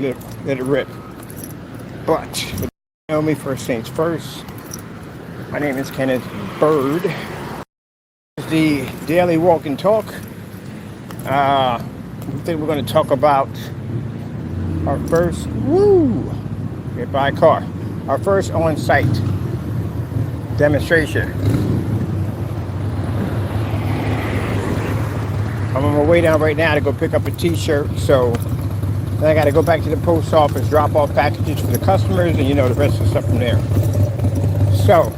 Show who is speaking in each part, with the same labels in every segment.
Speaker 1: let it rip. But you know me, first things first. My name is Kenneth Byrd. This is the Daily Walk and Talk. I think we're going to talk about our first get by a car. Our first on-site demonstration. I'm on my way down right now to go pick up a t-shirt, so then I got to go back to the post office, drop off packages for the customers, and the rest of the stuff from there. So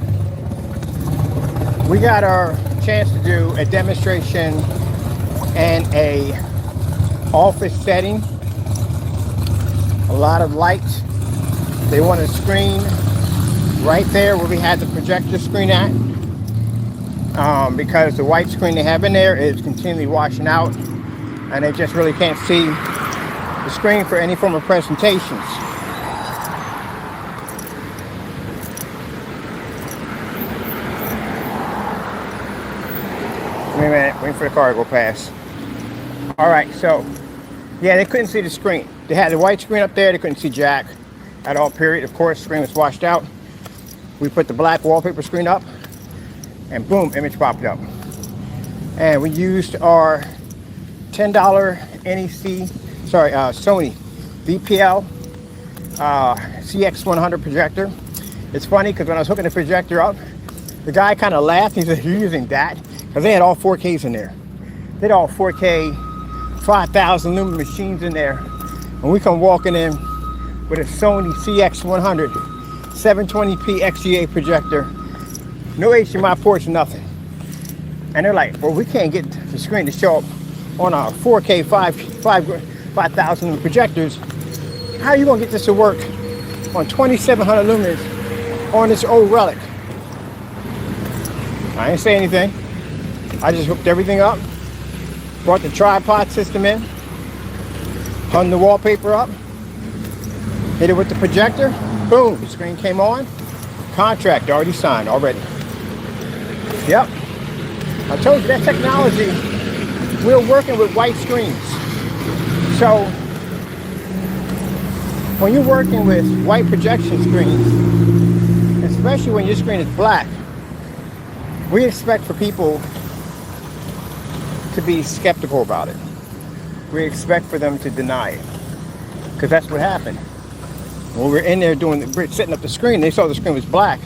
Speaker 1: we got our chance to do a demonstration in a office setting. A lot of lights. They want a screen right there where we had the projector screen at, because the white screen they have in there is continually washing out, and they just really can't see the screen for any form of presentations. Wait a minute, waiting for the car to go past. All right, so yeah, they couldn't see the screen. They had the white screen up there, they couldn't see jack at all, period. Of course, the screen was washed out. We put the black wallpaper screen up, and boom, image popped up. And we used our $10 Sony VPL CX100 projector. It's funny because when I was hooking the projector up, the guy kind of laughed. He said, "You're using that?" Because they had all 4Ks in there. They had all 4K 5,000 lumen machines in there. And we come walking in with a Sony CX100 720p XGA projector. No HDMI ports, nothing. And they're like, "Well, we can't get the screen to show up on our 4K 5,000 lumen projectors. How are you going to get this to work on 2,700 lumens on this old relic?" I didn't say anything. I just hooked everything up, brought the tripod system in, hung the wallpaper up, hit it with the projector, boom, the screen came on. Contract already signed already. Yep. I told you that technology, we're working with white screens. So when you're working with white projection screens, especially when your screen is black, we expect for people to be skeptical about it. We expect for them to deny it, because that's what happened. When we were in there setting up the screen, they saw the screen was black.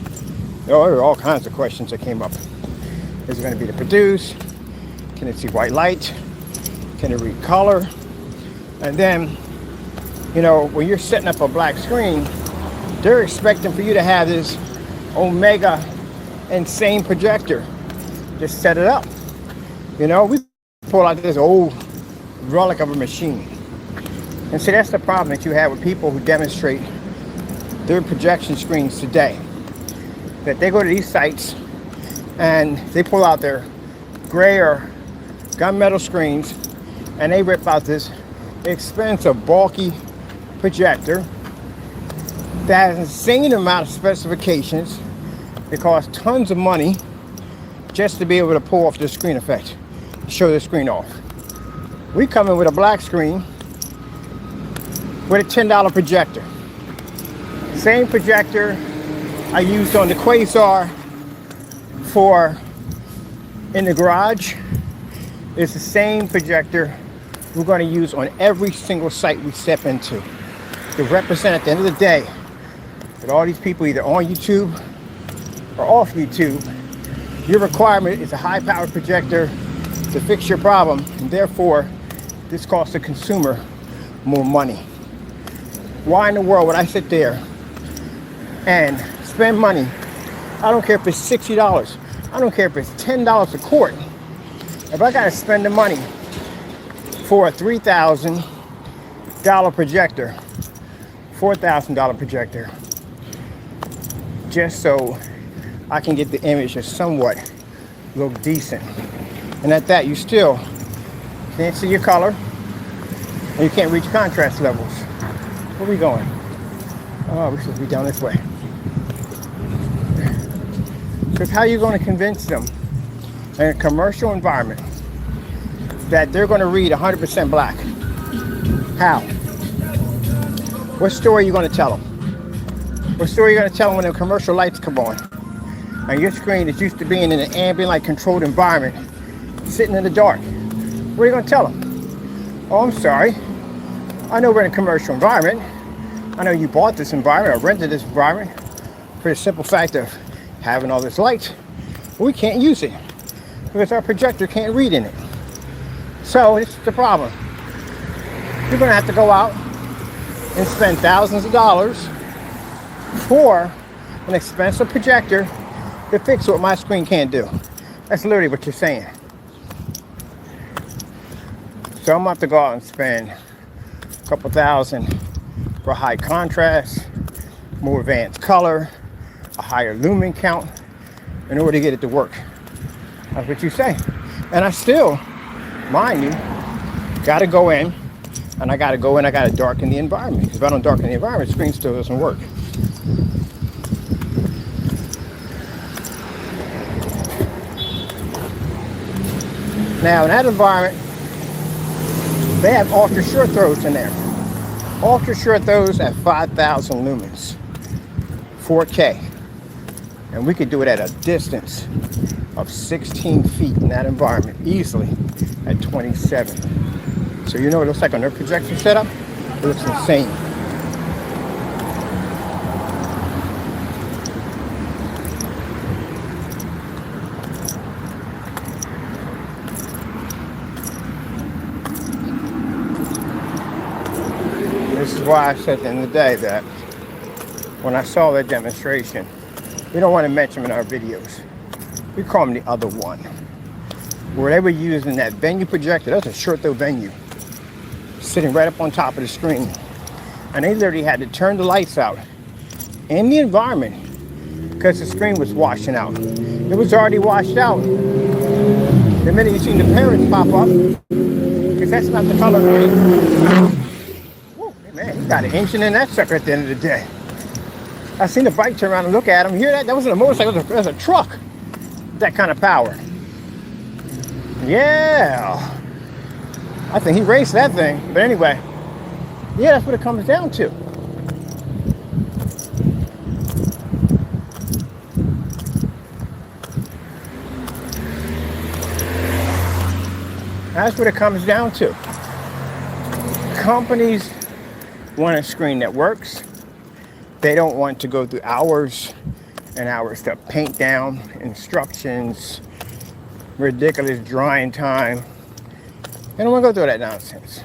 Speaker 1: There were all kinds of questions that came up. Is it going to be to produce? Can it see white light? Can it read color? And then, when you're setting up a black screen, they're expecting for you to have this Omega insane projector. Just set it up. We pull out this old relic of a machine. And so that's the problem that you have with people who demonstrate their projection screens today. That they go to these sites and they pull out their gray or gunmetal screens and they rip out this expensive, bulky projector that has an insane amount of specifications. It costs tons of money just to be able to pull off the screen effect, show the screen off. We come in with a black screen with a $10 projector. Same projector I used on the Quasar in the garage. It's the same projector we're going to use on every single site we step into to represent at the end of the day that all these people either on YouTube or off YouTube, your requirement is a high-powered projector to fix your problem, and therefore this costs the consumer more money. Why in the world would I sit there and spend money? I don't care if it's $60. I don't care if it's $10 a quart. If I got to spend the money for a $3,000 projector, $4,000 projector, just so I can get the image to somewhat look decent. And at that, you still can't see your color, and you can't reach contrast levels. Where are we going? Oh, we're supposed to be down this way. Because how are you going to convince them in a commercial environment that they're going to read 100% black? How? What story are you going to tell them? What story are you going to tell them when the commercial lights come on? And your screen is used to being in an ambient light controlled environment, sitting in the dark. What are you going to tell them? Oh, I'm sorry. I know we're in a commercial environment. I know you bought this environment or rented this environment for the simple fact of having all this light. We can't use it because our projector can't read in it. So this is the problem. You're going to have to go out and spend thousands of dollars for an expensive projector to fix what my screen can't do. That's literally what you're saying. So I'm going to have to go out and spend a couple thousand for high contrast, more advanced color, a higher lumen count in order to get it to work. That's what you say. And I still, mind you, got to go in, and I got to darken the environment. Because if I don't darken the environment, the screen still doesn't work. Now in that environment, they have ultra short throws in there. Ultra short throws at 5,000 lumens, 4K. And we could do it at a distance of 16 feet in that environment easily at 27. So you know what it looks like on their projection setup? It looks insane. This is why I said at the end of the day that when I saw that demonstration, we don't want to mention them in our videos. We call them the other one. Where they were using that venue projector, that's a short throw venue, sitting right up on top of the screen. And they literally had to turn the lights out in the environment because the screen was washing out. It was already washed out the minute you seen the parents pop up, because that's not the color green. Man, he got an engine in that sucker at the end of the day. I seen the bike turn around and look at him. You hear that? That wasn't a motorcycle, that was a truck. That kind of power. Yeah. I think he raced that thing. But anyway, yeah, that's what it comes down to. That's what it comes down to. Companies want a screen that works. They don't want to go through hours and hours to paint down instructions, ridiculous drawing time. They don't want to go through that nonsense.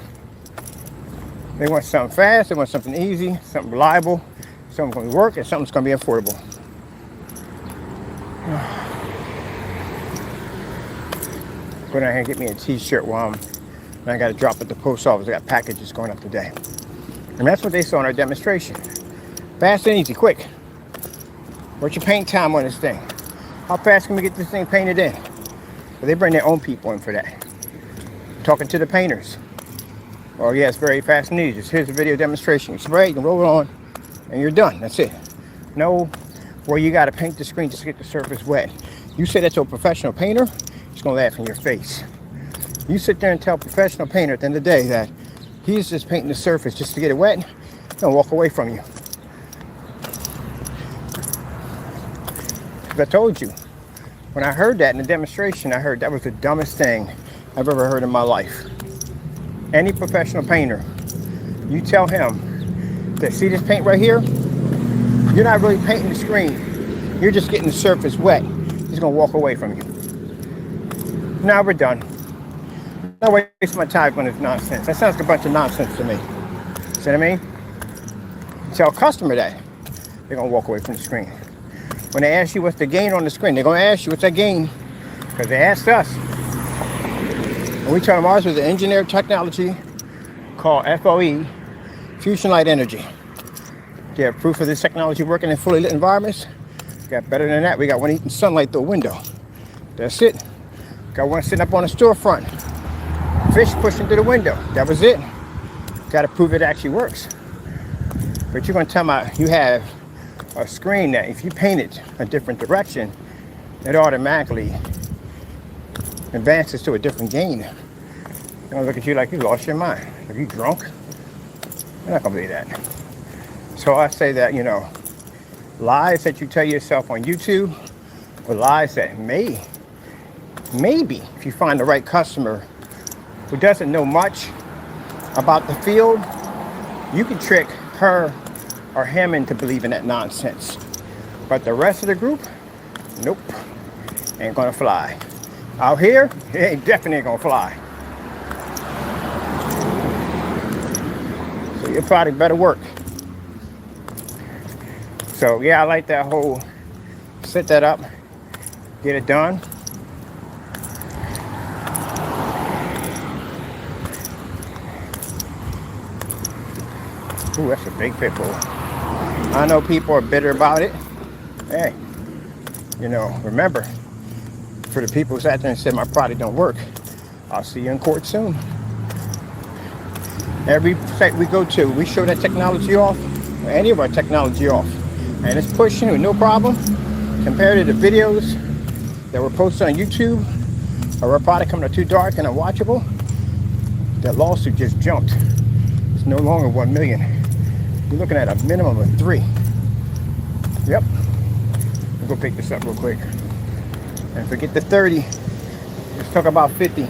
Speaker 1: They want something fast, they want something easy, something reliable, something going to work, and something's going to be affordable. Go down here and get me a t-shirt while I got to drop at the post office. I got packages going up today. And that's what they saw in our demonstration. Fast and easy, quick. What's your paint time on this thing? How fast can we get this thing painted in? But they bring their own people in for that. Talking to the painters. Oh yeah, it's very fast and easy. Just here's a video demonstration. You spray, you can roll it on, and you're done. That's it. No, where you got to paint the screen just to get the surface wet. You say that to a professional painter, he's going to laugh in your face. You sit there and tell a professional painter at the end of the day that he's just painting the surface just to get it wet, he'll walk away from you. I told you, when I heard that in the demonstration, I heard that was the dumbest thing I've ever heard in my life. Any professional painter, you tell him that, see this paint right here? You're not really painting the screen. You're just getting the surface wet. He's gonna walk away from you. Now we're done. Not waste my time on this nonsense. That sounds like a bunch of nonsense to me. See what I mean? Tell a customer that, they're gonna walk away from the screen. When they ask you what's the gain on the screen, they're going to ask you what's that gain, because they asked us. And we tell them ours was an engineered technology called FOE, Fusion Light Energy. Do you have proof of this technology working in fully lit environments? Got better than that. We got one eating sunlight through a window. That's it. Got one sitting up on a storefront. Fish pushing through the window. That was it. Got to prove it actually works. But you're going to tell me you have a screen that if you paint it a different direction, it automatically advances to a different gain. They're gonna look at you like you lost your mind. Are you drunk? They're not gonna believe that. So I say that, lies that you tell yourself on YouTube, or lies that maybe, if you find the right customer who doesn't know much about the field, you can trick her or him into believing that nonsense. But the rest of the group, nope, ain't gonna fly. Out here, it ain't definitely gonna fly. So your product better work. So yeah, I like that whole set that up, get it done. Ooh, that's a big pit bull. I know people are bitter about it. Hey, remember, for the people who sat there and said my product don't work, I'll see you in court soon. Every site we go to, we show that technology off, or any of our technology off, and it's pushing with no problem. Compared to the videos that were posted on YouTube, or our product coming out too dark and unwatchable, that lawsuit just jumped. It's no longer 1 million. You're looking at a minimum of 3. Yep. We'll go pick this up real quick. And forget the 30. Let's talk about 50.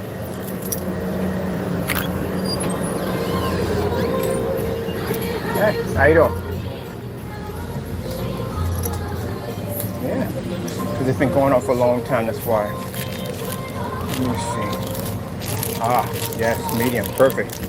Speaker 1: Hey, how you doing? Yeah. Because it's been going on for a long time, that's why. Let me see. Ah, yes, medium, perfect.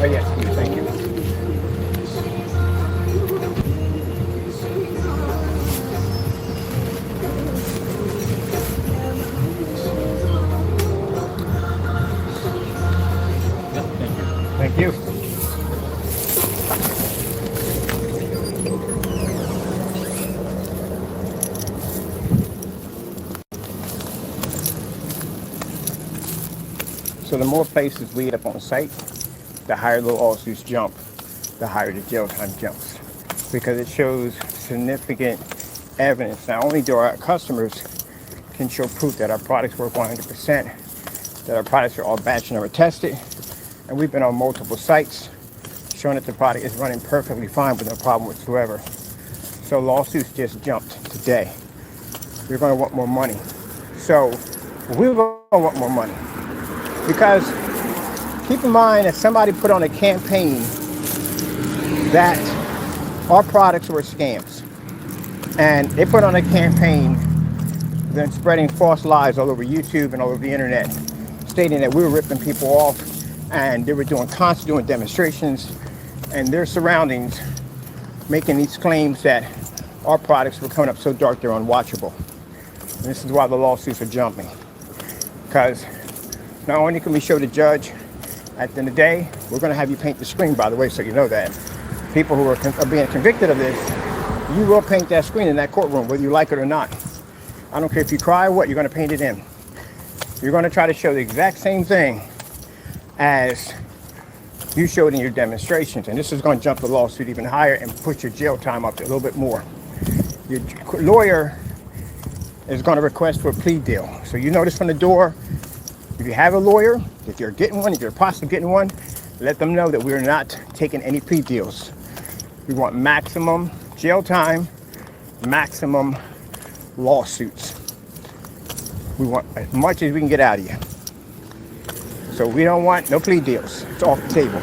Speaker 1: Oh yes, please, thank you. Thank you. So the more places we get up on site, the higher the lawsuits jump, the higher the jail time jumps. Because it shows significant evidence. Not only do our customers can show proof that our products work 100%, that our products are all batch number tested, and we've been on multiple sites showing that the product is running perfectly fine with no problem whatsoever. So lawsuits just jumped today. We're going to want more money. So we're going to want more money. Because keep in mind that somebody put on a campaign that our products were scams. And they put on a campaign then spreading false lies all over YouTube and all over the internet, stating that we were ripping people off, and they were constantly doing demonstrations and their surroundings, making these claims that our products were coming up so dark they're unwatchable. And this is why the lawsuits are jumping. Because not only can we show the judge, at the end of the day, we're going to have you paint the screen, by the way, so you know that. People who are being convicted of this, you will paint that screen in that courtroom, whether you like it or not. I don't care if you cry or what, you're going to paint it in. You're going to try to show the exact same thing as you showed in your demonstrations. And this is going to jump the lawsuit even higher and push your jail time up a little bit more. Your lawyer is going to request for a plea deal. So you notice from the door, if you have a lawyer, if you're getting one, if you're possibly getting one, let them know that we're not taking any plea deals. We want maximum jail time, maximum lawsuits. We want as much as we can get out of you. So we don't want no plea deals. It's off the table.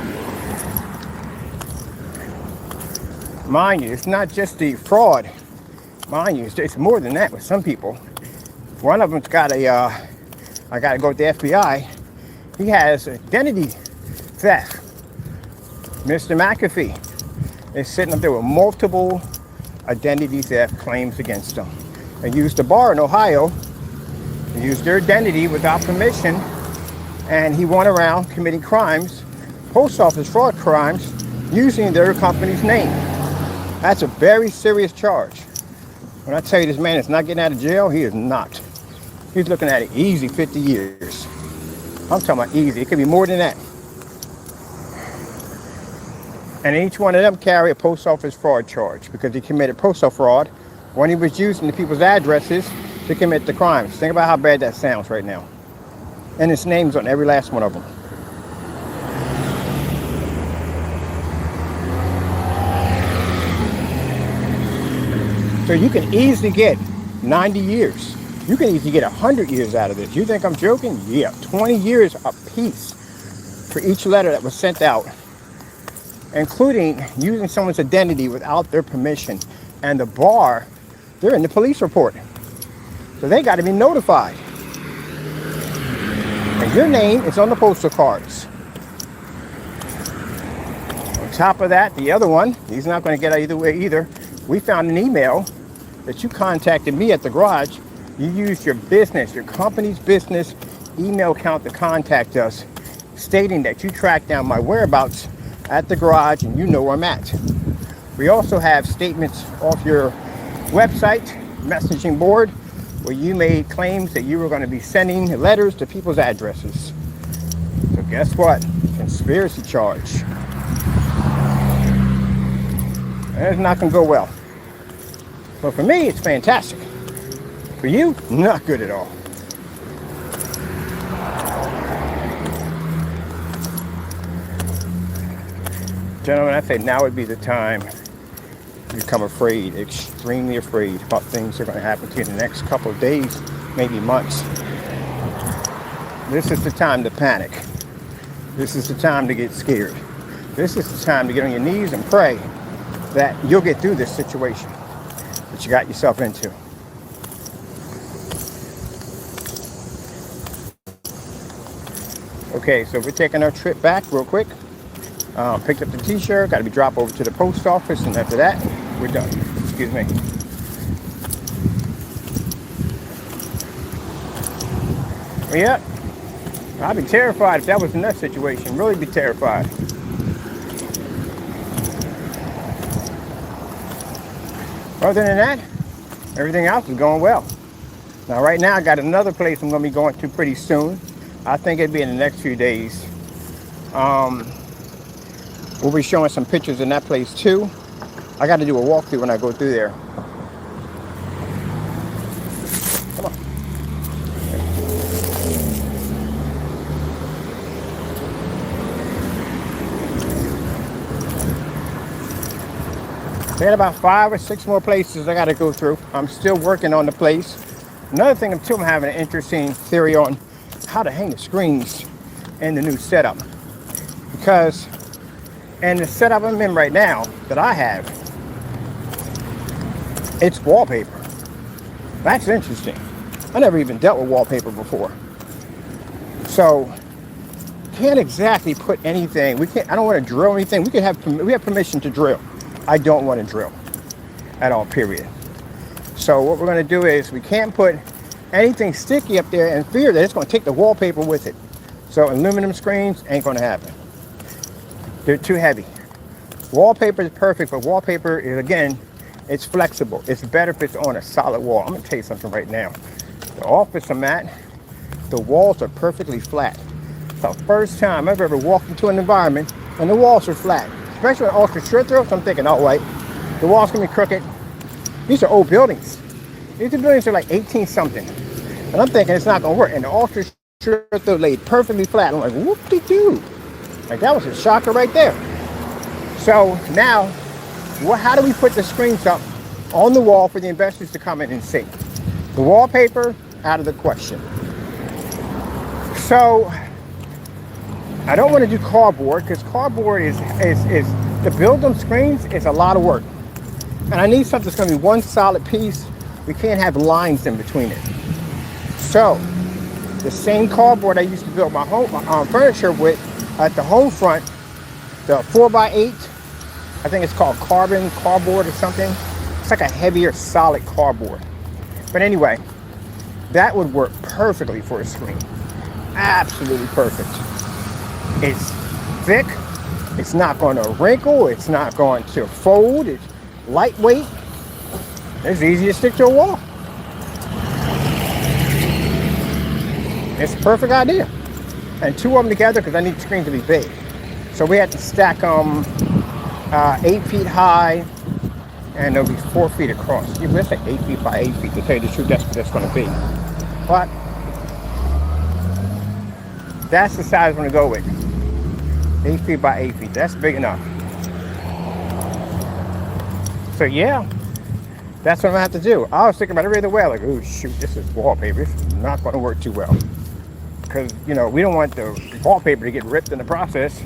Speaker 1: Mind you, it's not just the fraud. Mind you, it's more than that with some people. One of them's got I got to go with the FBI. He has identity theft. Mr. McAfee is sitting up there with multiple identity theft claims against him. They used a bar in Ohio. They used their identity without permission, and he went around committing crimes, post office fraud crimes, using their company's name. That's a very serious charge. When I tell you this man is not getting out of jail, he is not. He's looking at an easy 50 years. I'm talking about easy. It could be more than that. And each one of them carry a post office fraud charge because he committed postal fraud when he was using the people's addresses to commit the crimes. Think about how bad that sounds right now. And his name's on every last one of them. So you can easily get 90 years. You can easily get 100 years out of this. You think I'm joking? Yeah, 20 years apiece for each letter that was sent out, including using someone's identity without their permission. And the bar, they're in the police report. So they got to be notified. And your name is on the postal cards. On top of that, the other one, he's not going to get out either way either. We found an email that you contacted me at the garage. You used your business, your company's business email account to contact us, stating that you tracked down my whereabouts at the garage and you know where I'm at. We also have statements off your website, messaging board, where you made claims that you were going to be sending letters to people's addresses. So guess what? Conspiracy charge. That's not going to go well. But for me, it's fantastic. For you, not good at all. Gentlemen, I say now would be the time to become afraid, extremely afraid about things that are going to happen to you in the next couple of days, maybe months. This is the time to panic. This is the time to get scared. This is the time to get on your knees and pray that you'll get through this situation that you got yourself into. Okay, so we're taking our trip back real quick. Picked up the t-shirt, got to be dropped over to the post office, and after that, we're done. Excuse me. Yeah, I'd be terrified if that was in that situation. Really be terrified. Other than that, everything else is going well. Now, right now, I got another place I'm going to be going to pretty soon. I think it'll be in the next few days. We'll be showing some pictures in that place too. I got to do a walkthrough when I go through there. Come on. I got about 5 or 6 more places I got to go through. I'm still working on the place. Another thing I'm having an interesting theory on how to hang the screens in the new setup. Because in the setup I'm in right now that I have, it's wallpaper. That's interesting. I never even dealt with wallpaper before. So can't exactly put anything. I don't want to drill anything. We have permission to drill. I don't want to drill at all, period. So what we're going to do is we can't put anything sticky up there and fear that it's going to take the wallpaper with it. So aluminum screens ain't going to happen. They're too heavy. Wallpaper is perfect, but wallpaper is, again, it's flexible. It's better if it's on a solid wall. I'm going to tell you something right now. The office I'm at, the walls are perfectly flat. It's the first time I've ever walked into an environment and the walls are flat. Especially on ultra short throws, I'm thinking, oh wait, the walls can be crooked. These are old buildings. These buildings are like 18 something. And I'm thinking it's not going to work. And the ultra short throw laid perfectly flat. I'm like, whoop-de-doo. Like that was a shocker right there. So now, how do we put the screens up on the wall for the investors to come in and see? The wallpaper, out of the question. So I don't want to do cardboard because cardboard is to build them screens is a lot of work. And I need something that's going to be one solid piece. We can't have lines in between it. So the same cardboard I used to build my home furniture with at the home front, the 4x8, I think it's called cardboard or something. It's like a heavier solid cardboard. But anyway, that would work perfectly for a screen. Absolutely perfect. It's thick, It's not going to wrinkle. It's not going to fold. It's lightweight. It's easy to stick to a wall. It's a perfect idea. And two of them together because I need the screen to be big. So we had to stack them 8 feet high and they'll be 4 feet across. Let's say 8 feet by 8 feet. To tell you the truth, that's what that's going to be. But that's the size I'm going to go with. 8 feet by 8 feet. That's big enough. So yeah, that's what I'm going to have to do. I was thinking about it right away. Like, oh shoot, this is wallpaper. This is not going to work too well. Because, you know, we don't want the wallpaper to get ripped in the process.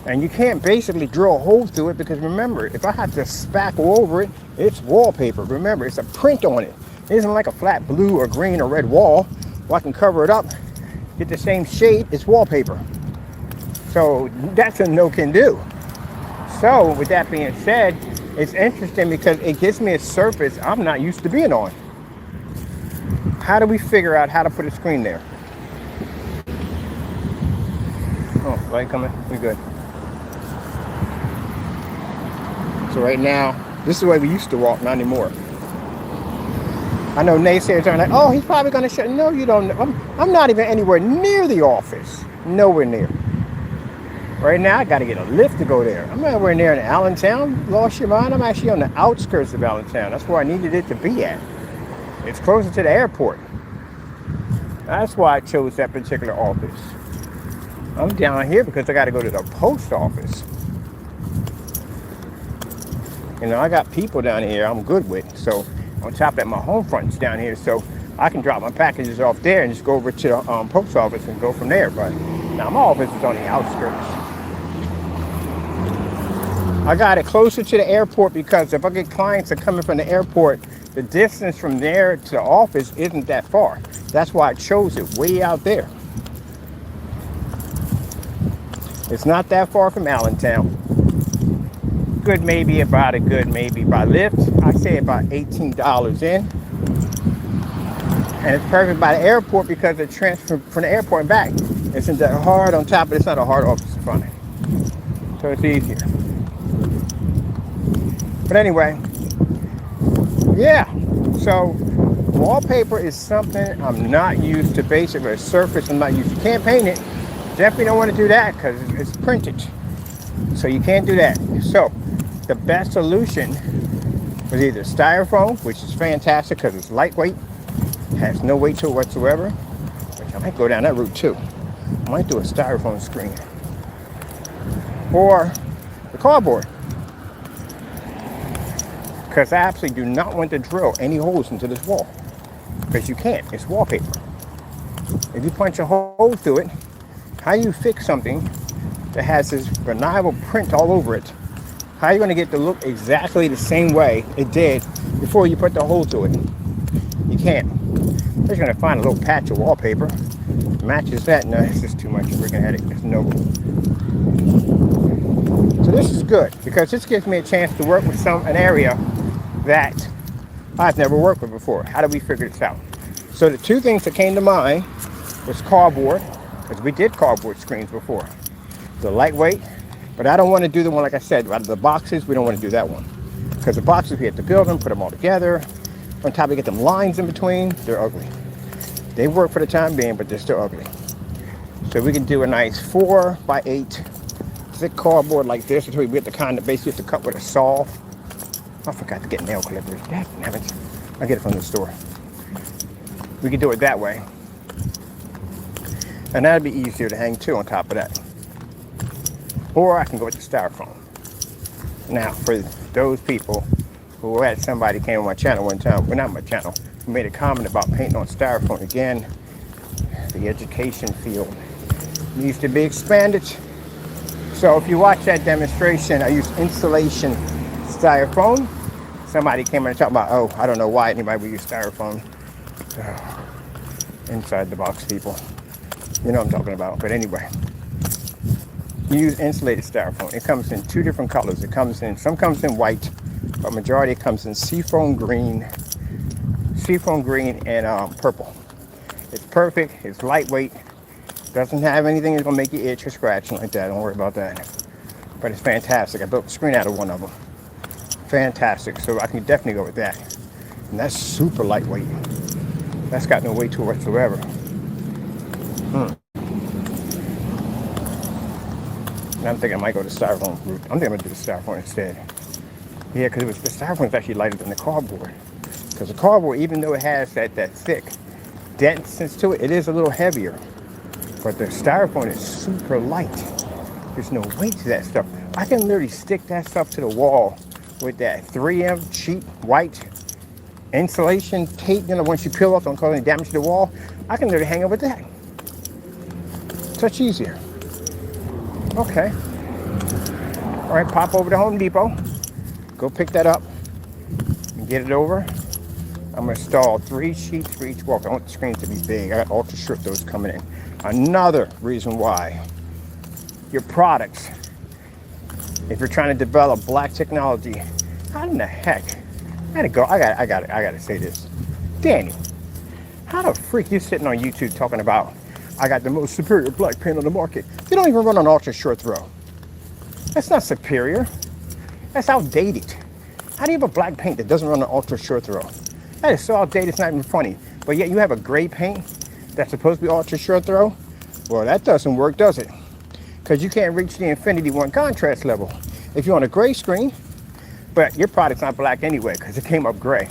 Speaker 1: And you can't basically drill a hole through it because remember, if I have to spackle over it, it's wallpaper. Remember, it's a print on it. It isn't like a flat blue or green or red wall. Well, I can cover it up, get the same shade, it's wallpaper. So that's a no can do. So with that being said, it's interesting because it gives me a surface I'm not used to being on. How do we figure out how to put a screen there? Oh, light coming, we're good. So right now, this is the way we used to walk, not anymore. I know naysayers are like, oh, he's probably going to shut. No, you don't know. I'm not even anywhere near the office. Nowhere near. Right now, I got to get a lift to go there. I'm nowhere near in Allentown. Lost your mind? I'm actually on the outskirts of Allentown. That's where I needed it to be at. It's closer to the airport. That's why I chose that particular office. I'm down here because I got to go to the post office. You know, I got people down here I'm good with. So on top of that, my home front's down here. So I can drop my packages off there and just go over to the post office and go from there. But now my office is on the outskirts. I got it closer to the airport because if I get clients that are coming from the airport, the distance from there to the office isn't that far. That's why I chose it way out there. It's not that far from Allentown. Good maybe by Lyft. I say about $18 in. And it's perfect by the airport because the transfer from the airport and back isn't that hard. On top of it, it's not a hard office in front of it. So it's easier. But anyway, yeah. So wallpaper is something I'm not used to. Basically, a surface I'm not used to. You can't paint it. Definitely don't want to do that because it's printed. So you can't do that. So the best solution was either styrofoam, which is fantastic because it's lightweight, has no weight to it whatsoever, which I might go down that route too. I might do a styrofoam screen. Or the cardboard. Because I absolutely do not want to drill any holes into this wall. Because you can't, it's wallpaper. If you punch a hole through it, how do you fix something that has this reliable print all over it? How are you going to get to look exactly the same way it did before you put the hole to it? You can't. You're going to find a little patch of wallpaper. Matches that. No, it's just too much freaking headache. It's no. So this is good because this gives me a chance to work with an area that I've never worked with before. How do we figure this out? So the two things that came to mind was cardboard, because we did cardboard screens before. The lightweight. But I don't want to do the one, like I said, out of the boxes, we don't want to do that one. Because the boxes, we have to build them, put them all together. On top, we get them lines in between. They're ugly. They work for the time being, but they're still ugly. So we can do a nice 4 by 8 thick cardboard like this. Until we get the kind that basically have to cut with a saw. I forgot to get nail clippers. Damn it. I get it from the store. We can do it that way. And that'd be easier to hang too on top of that. Or I can go with the styrofoam. Now, for those people who had somebody came on my channel one time, well, not my channel, who made a comment about painting on styrofoam. Again, the education field needs to be expanded. So if you watch that demonstration, I used insulation styrofoam. Somebody came in and talked about, oh, I don't know why anybody would use styrofoam. Inside the box people. You know what I'm talking about. But anyway. You use insulated styrofoam. It comes in 2 different colors. Some comes in white, but majority it comes in seafoam green and purple. It's perfect. It's lightweight. Doesn't have anything that's gonna make you itch or scratch like that. Don't worry about that. but it's fantastic. I built the screen out of one of them. Fantastic. So I can definitely go with that. And that's super lightweight. That's got no weight to it whatsoever. And I'm thinking I might go to styrofoam route. I'm thinking I'm going to do the styrofoam instead. Yeah, because the styrofoam is actually lighter than the cardboard. Because the cardboard, even though it has that thick denseness to it, it is a little heavier. But the styrofoam is super light. There's no weight to that stuff. I can literally stick that stuff to the wall with that 3M cheap white insulation tape. You know, once you peel off, don't cause any damage to the wall. I can literally hang it with that. Much easier. Okay. All right, pop over to Home Depot. Go pick that up and get it over. I'm going to install 3 sheets for each wall. I want the screens to be big. I got ultra short those coming in. Another reason why your products, if you're trying to develop black technology, how in the heck? I gotta say this. Danny, how the freak you sitting on YouTube talking about I got the most superior black paint on the market? You don't even run an ultra short throw. That's not superior. That's outdated. How do you have a black paint that doesn't run an ultra short throw? That is so outdated, it's not even funny. But yet you have a gray paint that's supposed to be ultra short throw? Well, that doesn't work, does it? Because you can't reach the Infinity 1 contrast level if you're on a gray screen. But your product's not black anyway because it came up gray.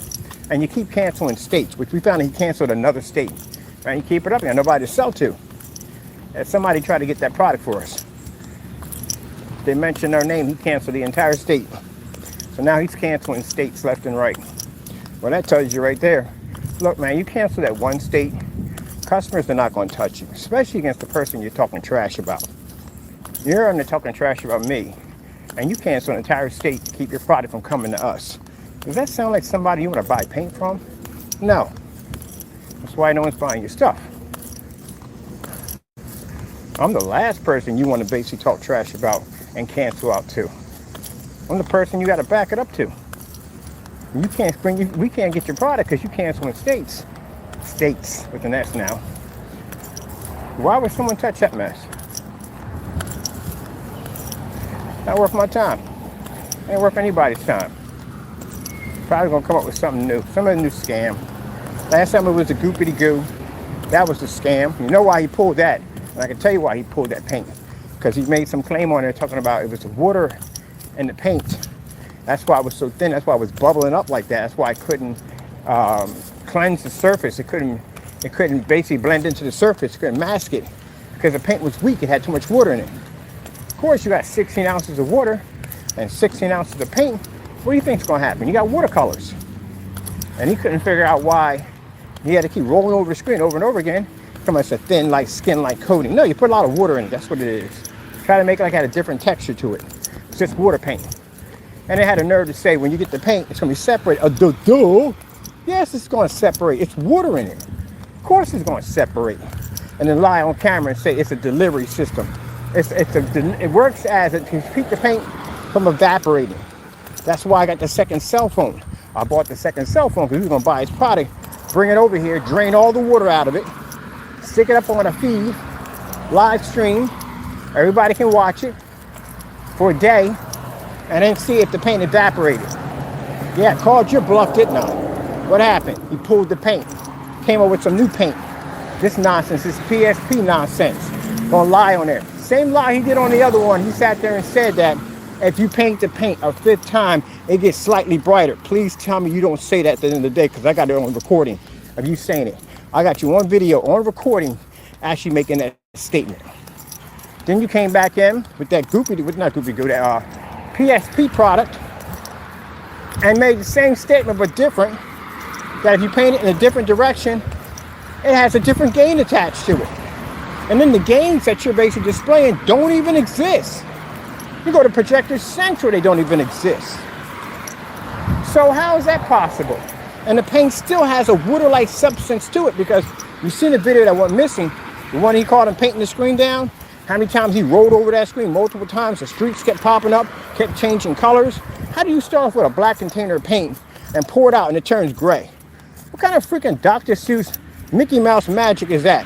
Speaker 1: And you keep canceling states, which we found he canceled another state. And you keep it up, you got nobody to sell to. And somebody tried to get that product for us. They mentioned our name, he canceled the entire state. So now he's canceling states left and right. Well, that tells you right there. Look, man, you cancel that one state, customers are not going to touch you, especially against the person you're talking trash about. You're on there talking trash about me, and you cancel an entire state to keep your product from coming to us. Does that sound like somebody you want to buy paint from? No. That's why no one's buying your stuff. I'm the last person you want to basically talk trash about and cancel out to. I'm the person you got to back it up to. We can't get your product because you canceling states. States with an S now. Why would someone touch that mess? Not worth my time. Ain't worth anybody's time. Probably gonna come up with something new. Some other new scam. Last time it was a goopity goo. That was the scam. You know why he pulled that? And I can tell you why he pulled that paint. Because he made some claim on there talking about it was the water and the paint. That's why it was so thin. That's why it was bubbling up like that. That's why it couldn't cleanse the surface. It couldn't basically blend into the surface. It couldn't mask it because the paint was weak. It had too much water in it. Of course, you got 16 ounces of water and 16 ounces of paint. What do you think's going to happen? You got watercolors. And he couldn't figure out why he had to keep rolling over the screen over and over again. Come on, it's a thin, like skin-like coating. No, you put a lot of water in it. That's what it is. Try to make it like it had a different texture to it. It's just water paint. And they had a nerve to say, when you get the paint, it's going to be separated. Yes, it's going to separate. It's water in it. Of course it's going to separate. And then lie on camera and say it's a delivery system. It works as it can keep the paint from evaporating. That's why I got the second cell phone. I bought the second cell phone because we were going to buy his product, bring it over here, drain all the water out of it, stick it up on a feed, live stream. Everybody can watch it for a day. And then see if the paint evaporated. Yeah, called your bluff, didn't I? What happened? He pulled the paint. Came up with some new paint. This nonsense, this PSP nonsense. Gonna lie on there. Same lie he did on the other one. He sat there and said that if you paint the paint a 5th time, it gets slightly brighter. Please tell me you don't say that at the end of the day, because I got it on recording of you saying it. I got you on video, on recording, actually making that statement. Then you came back in with that that PSP product and made the same statement but different, that if you paint it in a different direction, it has a different gain attached to it. And then the gains that you're basically displaying don't even exist. You go to Projector Central, they don't even exist. So how is that possible? And the paint still has a water-like substance to it, because you seen the video that went missing, the one he called him painting the screen down. How many times he rolled over that screen multiple times, the streaks kept popping up, kept changing colors. How do you start off with a black container of paint and pour it out and it turns gray? What kind of freaking Dr. Seuss Mickey Mouse magic is that?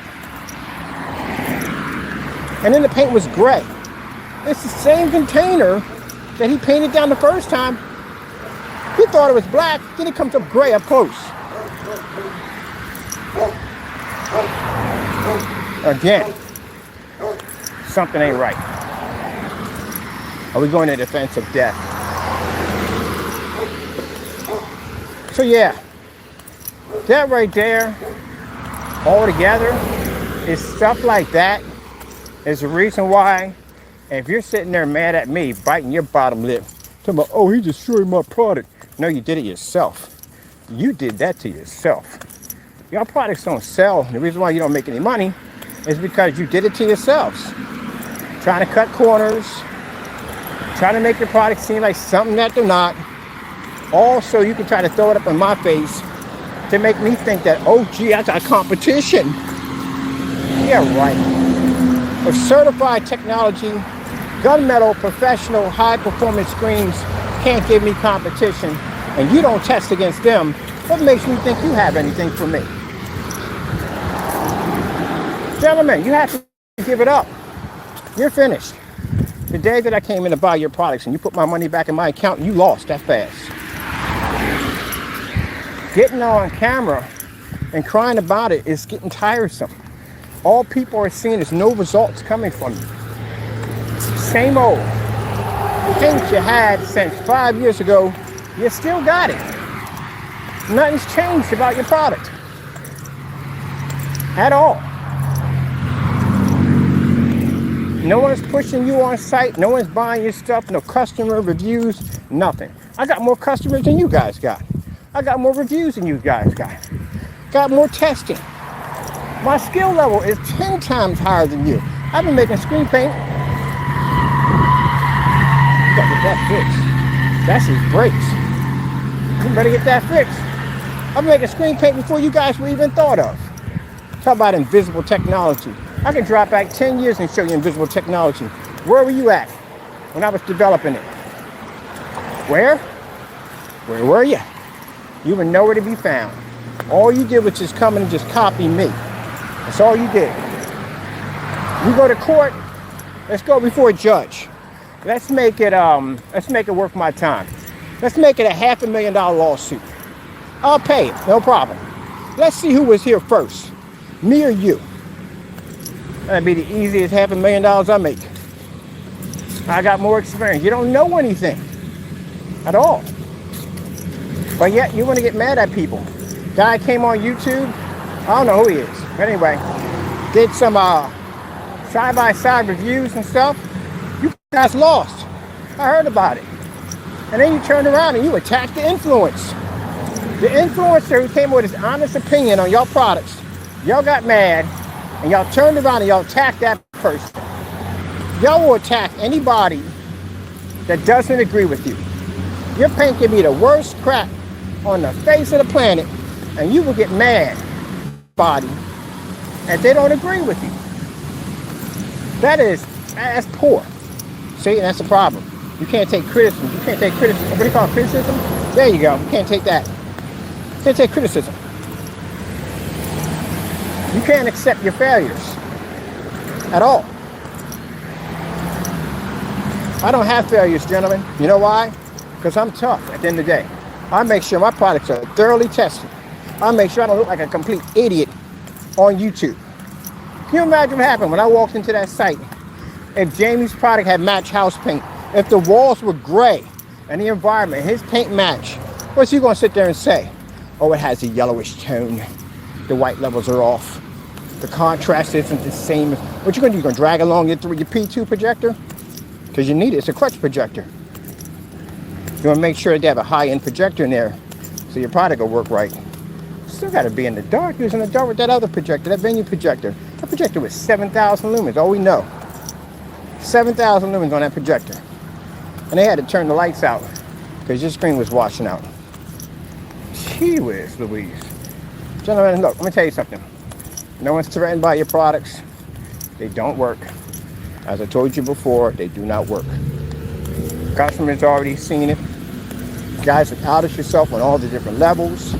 Speaker 1: And then the paint was gray. It's the same container that he painted down the first time. He thought it was black, then it comes up gray up close. Again, something ain't right. Are we going to defense of death? So yeah, that right there, all together, is stuff like that is the reason why, if you're sitting there mad at me, biting your bottom lip, talking about, oh, he destroyed my product. No, you did it yourself. You did that to yourself. Your products don't sell. The reason why you don't make any money is because you did it to yourselves. Trying to cut corners, trying to make your product seem like something that they're not. Also, you can try to throw it up in my face to make me think that, oh, gee, I got competition. Yeah, right. With certified technology, gunmetal, professional, high-performance screens can't give me competition, and you don't test against them, what makes you think you have anything for me? Gentlemen, you have to give it up. You're finished. The day that I came in to buy your products and you put my money back in my account, you lost that fast. Getting on camera and crying about it is getting tiresome. All people are seeing is no results coming from you. Same old things you had since 5 years ago, you still got it. Nothing's changed about your product at all. No one's pushing you on site. No one's buying your stuff. No customer reviews, nothing. I got more customers than you guys got. I got more reviews than you guys got. Got more testing. My skill level is 10 times higher than you. I've been making screen paint. You gotta get that fixed. That's his brakes. You better get that fixed. I've been making screen paint before you guys were even thought of. Talk about invisible technology. I can drop back 10 years and show you invisible technology. Where were you at when I was developing it? Where? Where were you? You were nowhere to be found. All you did was just come in and just copy me. That's all you did. You go to court, let's go before a judge. Let's make it worth my time. Let's make it a $500,000 lawsuit. I'll pay it, no problem. Let's see who was here first, me or you. That'd be the easiest $500,000 I make. I got more experience. You don't know anything at all. But yet you want to get mad at people. Guy came on YouTube. I don't know who he is. But anyway, did some side-by-side reviews and stuff. You guys lost. I heard about it. And then you turned around and you attacked the influence. The influencer who came with his honest opinion on your products. Y'all got mad and y'all turned around and y'all attacked that person. Y'all will attack anybody that doesn't agree with you. Your paint can be the worst crap on the face of the planet, and you will get mad, body, if they don't agree with you. That's poor. See, and that's the problem. You can't take criticism. You can't take criticism. What do you call it? Criticism? There you go. You can't take that. You can't take criticism. You can't accept your failures at all. I don't have failures, gentlemen. You know why? Because I'm tough at the end of the day. I make sure my products are thoroughly tested. I make sure I don't look like a complete idiot on YouTube. Can you imagine what happened when I walked into that site? If Jamie's product had matched house paint, if the walls were gray and the environment, his paint match, what's he going to sit there and say? Oh, it has a yellowish tone. The white levels are off. The contrast isn't the same. What you going to do? You going to drag along your P2 projector? Because you need it. It's a crutch projector. You want to make sure they have a high-end projector in there so your product will work right. Still got to be in the dark. He was in the dark with that other projector, that venue projector. That projector was 7,000 lumens, all we know. 7,000 lumens on that projector. And they had to turn the lights out because your screen was washing out. Gee whiz, Louise. Gentlemen, look, let me tell you something. No one's threatened by your products. They don't work. As I told you before, they do not work. Customers already seen it. You guys have outed yourself on all the different levels.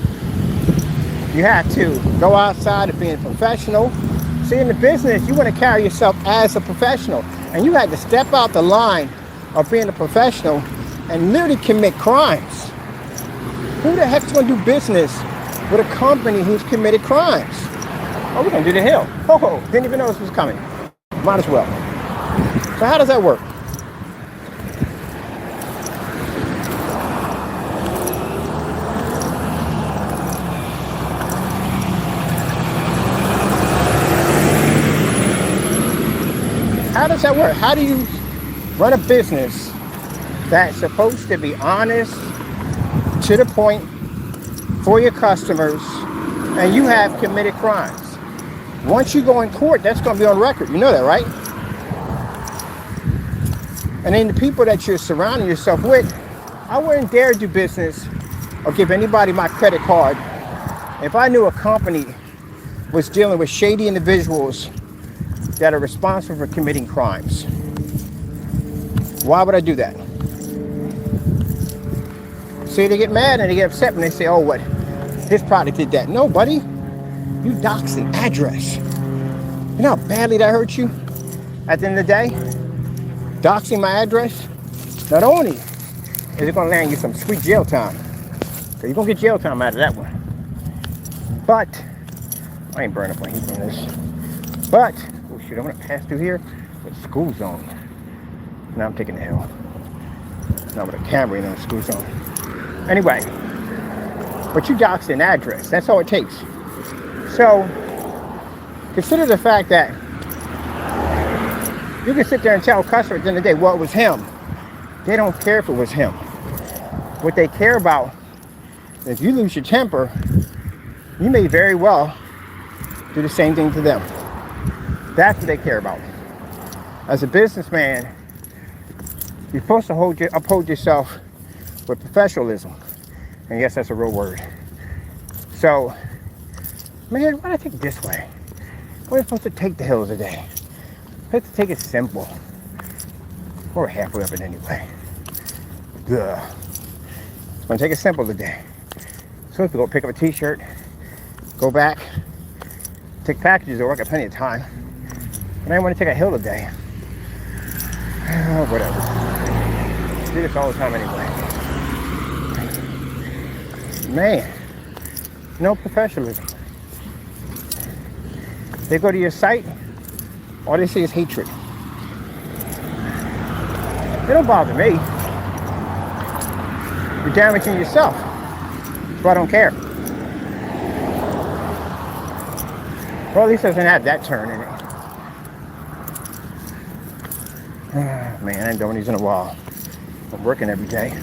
Speaker 1: You have to go outside of being a professional. See, in the business, you want to carry yourself as a professional. And you had to step out the line of being a professional and literally commit crimes. Who the heck's going to do business with a company who's committed crimes? Oh, we're going to do the hill. Oh, didn't even know this was coming. Might as well. So how does that work? How does that work? How do you run a business that's supposed to be honest, to the point, for your customers, and you have committed crimes? Once you go in court, that's going to be on record. You know that, right? And then the people that you're surrounding yourself with, I wouldn't dare do business or give anybody my credit card if I knew a company was dealing with shady individuals that are responsible for committing crimes. Why would I do that? See, they get mad and they get upset when they say, oh, what? This product did that. No, buddy. You doxed an address. You know how badly that hurts you? At the end of the day, doxing my address, not only is it going to land you some sweet jail time, so you're going to get jail time out of that one, but, I ain't burning up my heat on this, but, oh shoot, I'm going to pass through here with school zone. Now I'm taking the hill. Now with a camera in the school zone. Anyway, but you doxed an address. That's all it takes. So, consider the fact that you can sit there and tell customers at the end of the day, well, it was him. They don't care if it was him. What they care about is if you lose your temper, you may very well do the same thing to them. That's what they care about. As a businessman, you're supposed to uphold yourself with professionalism. And yes, that's a real word. So, man, why not take it this way? We're supposed to take the hills today. Let's take it simple. We're halfway up it anyway. Ugh. It's gonna take it simple today. So if we go pick up a t-shirt, go back, take packages over, I got plenty of time. And I want to take a hill today. Whatever. I do this all the time anyway. Man, no professionalism. They go to your site, all they see is hatred. They don't bother me. You're damaging yourself. So I don't care. Well, at least it doesn't have that turn in it. Man, I ain't done these in a while. I'm working every day.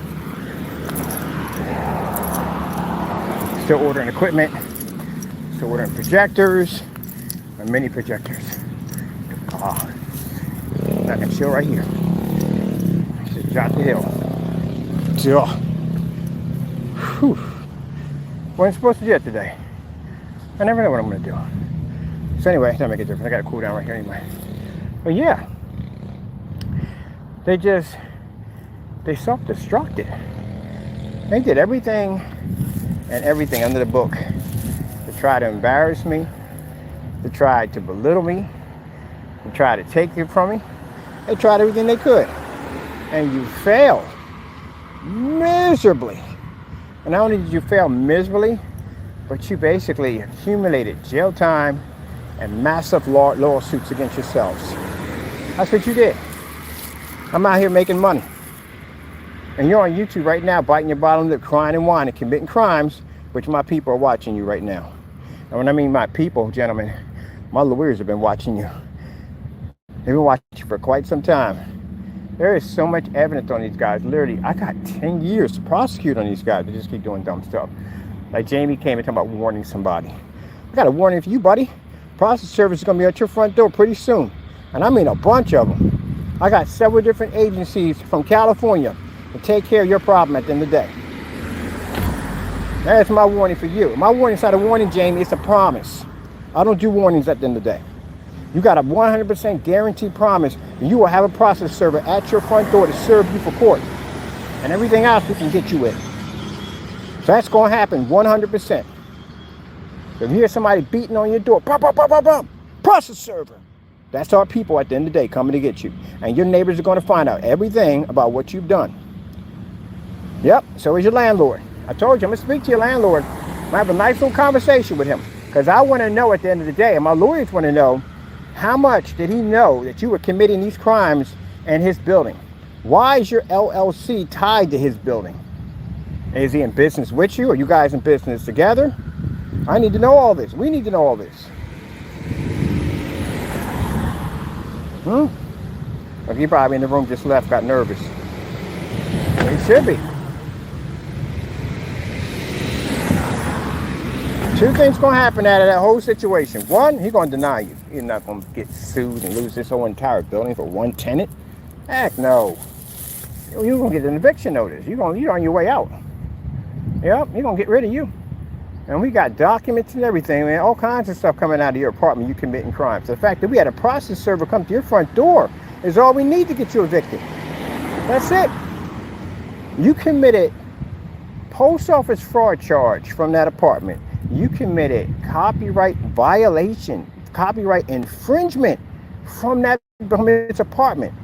Speaker 1: Still ordering equipment. Still ordering projectors. And mini projectors. Ah, I can chill right here. Just drop the hill. Whew. What am I supposed to do today? I never know what I'm going to do. So anyway, it doesn't make a difference. I got to cool down right here anyway. But yeah, they self-destructed. They did everything and everything under the book to try to embarrass me, to try to belittle me, to try to take it from me. They tried everything they could. And you failed miserably. And not only did you fail miserably, but you basically accumulated jail time and massive lawsuits against yourselves. That's what you did. I'm out here making money. And you're on YouTube right now, biting your bottom lip, crying and whining, committing crimes, which my people are watching you right now. And when I mean my people, gentlemen, my lawyers have been watching you. They've been watching you for quite some time. There is so much evidence on these guys. Literally, I got 10 years to prosecute on these guys. They just keep doing dumb stuff. Like Jamie came and talking about warning somebody. I got a warning for you, buddy. Process service is going to be at your front door pretty soon. And I mean a bunch of them. I got several different agencies from California to take care of your problem at the end of the day. That's my warning for you. My warning's not a warning, Jamie. It's a promise. I don't do warnings at the end of the day. You got a 100% guaranteed promise that you will have a process server at your front door to serve you for court. And everything else we can get you with. So that's going to happen 100%. If you hear somebody beating on your door, pop, pop, pop, pop, pop, process server. That's our people at the end of the day coming to get you. And your neighbors are going to find out everything about what you've done. Yep, so is your landlord. I told you, I'm going to speak to your landlord. I'm going to have a nice little conversation with him. Because I want to know at the end of the day, and my lawyers want to know, how much did he know that you were committing these crimes in his building? Why is your LLC tied to his building? Is he in business with you? Are you guys in business together? I need to know all this. We need to know all this. Look, he probably in the room just left, got nervous. He should be. Two things going to happen out of that whole situation. One, he's going to deny you. You're not going to get sued and lose this whole entire building for one tenant. Heck no. You're going to get an eviction notice. You're on your way out. Yep, he's going to get rid of you. And we got documents and everything, man. All kinds of stuff coming out of your apartment. You committing crimes. The fact that we had a process server come to your front door is all we need to get you evicted. That's it. You committed post office fraud charge from that apartment. You committed copyright violation, copyright infringement from his apartment.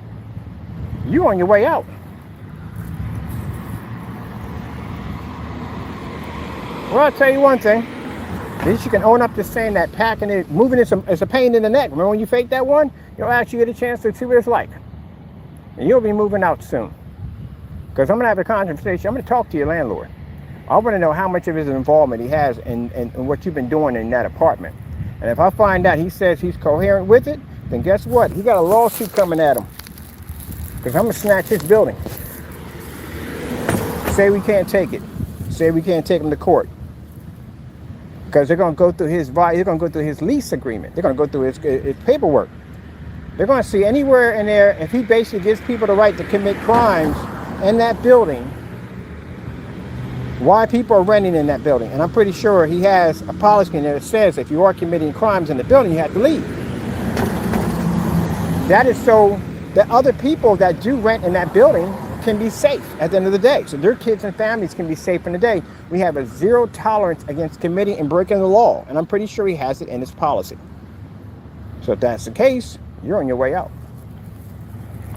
Speaker 1: You on your way out. Well, I'll tell you one thing. At least you can own up to saying that packing it, moving it is a pain in the neck. Remember when you faked that one? You'll actually get a chance to see what it's like. And you'll be moving out soon. Because I'm going to have a conversation. I'm going to talk to your landlord. I want to know how much of his involvement he has in what you've been doing in that apartment. And if I find out he says he's coherent with it, then guess what? He got a lawsuit coming at him. Because I'm going to snatch his building. Say we can't take it. Say we can't take him to court. Because they're going to go through his lease agreement. They're going to go through his paperwork. They're going to see anywhere in there, if he basically gives people the right to commit crimes in that building, why people are renting in that building. And I'm pretty sure he has a policy in there that says if you are committing crimes in the building, you have to leave. That is so that other people that do rent in that building can be safe at the end of the day. So their kids and families can be safe in the day. We have a zero tolerance against committing and breaking the law. And I'm pretty sure he has it in his policy. So if that's the case, you're on your way out.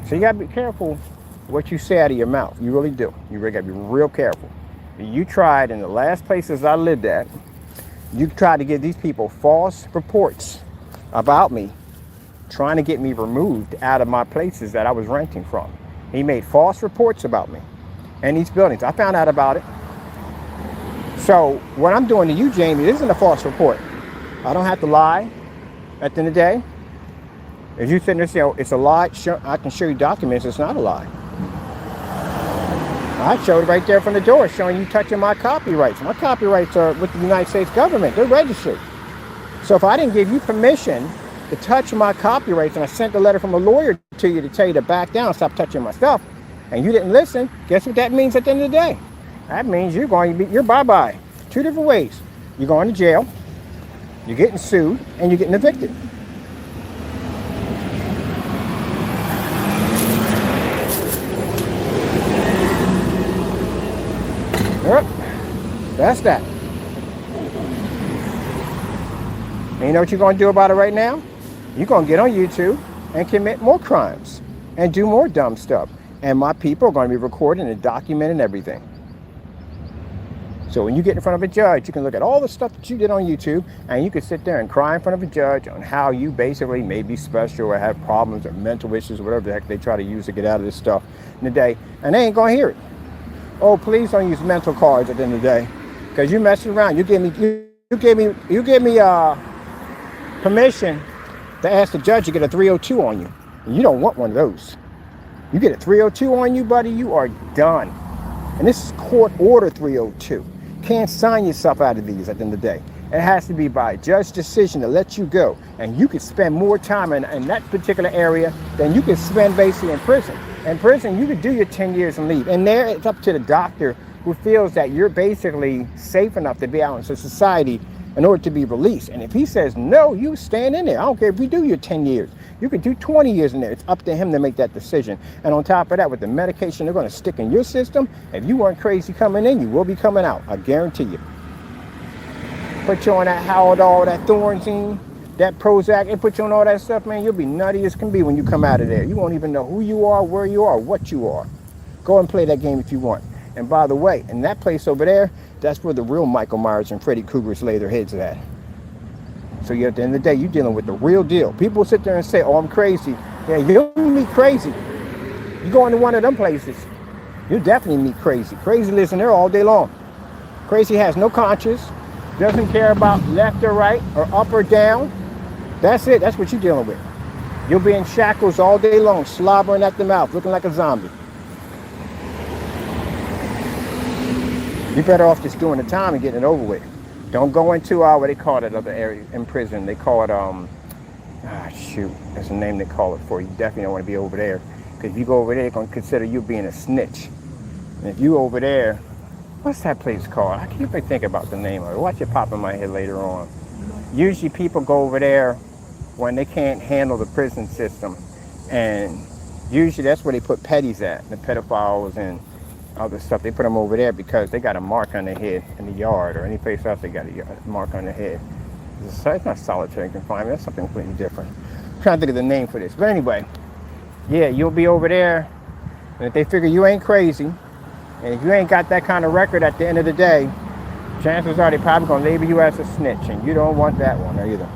Speaker 1: So you got to be careful what you say out of your mouth. You really do. You really got to be real careful. You tried in the last places I lived at, you tried to give these people false reports about me, trying to get me removed out of my places that I was renting from. He made false reports about me and these buildings. I found out about it. So what I'm doing to you, Jamie, this isn't a false report. I don't have to lie at the end of the day. If you sitting there saying, it's a lie, I can show you documents, it's not a lie. I showed it right there from the door, showing you touching my copyrights. My copyrights are with the United States government. They're registered. So if I didn't give you permission to touch my copyrights, and I sent a letter from a lawyer to you to tell you to back down, stop touching my stuff, and you didn't listen, guess what that means at the end of the day? That means you're bye-bye. Two different ways. You're going to jail, you're getting sued, and you're getting evicted. Yep, that's that. And you know what you're going to do about it right now? You're going to get on YouTube and commit more crimes and do more dumb stuff. And my people are going to be recording and documenting everything. So when you get in front of a judge, you can look at all the stuff that you did on YouTube, and you can sit there and cry in front of a judge on how you basically may be special or have problems or mental issues, whatever the heck they try to use to get out of this stuff in the day. And they ain't going to hear it. Oh, please don't use mental cards at the end of the day, because you messing around. You gave me permission to ask the judge to get a 302 on you. And you don't want one of those. You get a 302 on you, buddy, you are done. And this is court order 302. Can't sign yourself out of these at the end of the day. It has to be by a judge decision to let you go. And you could spend more time in that particular area than you could spend basically in prison. In prison, you could do your 10 years and leave. And there, it's up to the doctor who feels that you're basically safe enough to be out into society in order to be released. And if he says, no, you stand in there. I don't care if you do your 10 years. You could do 20 years in there. It's up to him to make that decision. And on top of that, with the medication they're going to stick in your system, if you weren't crazy coming in, you will be coming out. I guarantee you. Put you on that Haldol, that Thorazine, that Prozac, they put you on all that stuff, man, you'll be nutty as can be when you come out of there. You won't even know who you are, where you are, what you are. Go and play that game if you want. And by the way, in that place over there, that's where the real Michael Myers and Freddy Kruegers lay their heads at. So at the end of the day, you're dealing with the real deal. People sit there and say, oh, I'm crazy. Yeah, you'll meet crazy. You go into one of them places, you'll definitely meet crazy. Crazy lives in there all day long. Crazy has no conscience, doesn't care about left or right or up or down. That's it. That's what you're dealing with. You'll be in shackles all day long, slobbering at the mouth, looking like a zombie. You're better off just doing the time and getting it over with. Don't go into what they call it other area in prison. They call it shoot, that's the name they call it for. You definitely don't want to be over there, because if you go over there, they're going to consider you being a snitch. And if you over there, what's that place called? I can't even think about the name of it. Watch it pop in my head later on. Usually people go over there when they can't handle the prison system, and usually that's where they put petties at, the pedophiles and other stuff. They put them over there because they got a mark on their head in the yard, or any place else they got a mark on their head. It's not solitary confinement. That's something completely different. I'm trying to think of the name for this. But anyway, yeah, you'll be over there, and if they figure you ain't crazy, and if you ain't got that kind of record at the end of the day, chances are they probably going to label you as a snitch, and you don't want that one either.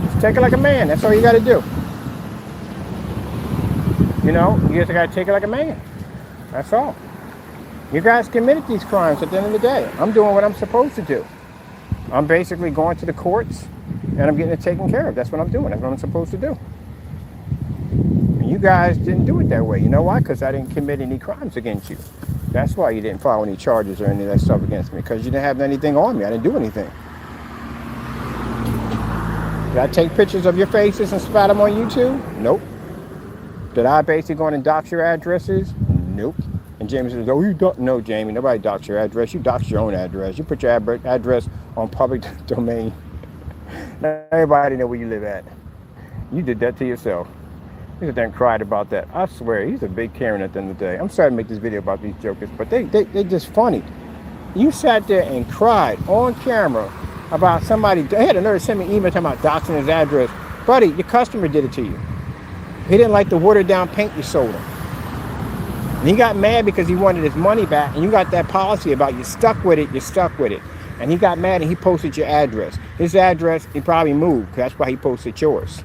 Speaker 1: Just take it like a man. That's all you got to do. You know, you just got to take it like a man. That's all. You guys committed these crimes at the end of the day. I'm doing what I'm supposed to do. I'm basically going to the courts, and I'm getting it taken care of. That's what I'm doing. That's what I'm supposed to do. And you guys didn't do it that way. You know why? Because I didn't commit any crimes against you. That's why you didn't file any charges or any of that stuff against me, because you didn't have anything on me. I didn't do anything. Did I take pictures of your faces and spat them on YouTube? Nope. Did I basically go and dox your addresses? Nope. And Jamie says, oh, you don't. No, Jamie, nobody dox your address. You dox your own address. You put your address on public domain. Everybody know where you live at. You did that to yourself. You sit there and cried about that. I swear, he's a big Karen at the end of the day. I'm sorry to make this video about these jokers, but they're just funny. You sat there and cried on camera about somebody. They had a nerve to send me an email talking about doxing his address. Buddy, your customer did it to you. He didn't like the watered down paint you sold him. And he got mad because he wanted his money back, and you got that policy about you stuck with it, you're stuck with it. And he got mad and he posted your address. His address, he probably moved, because that's why he posted yours.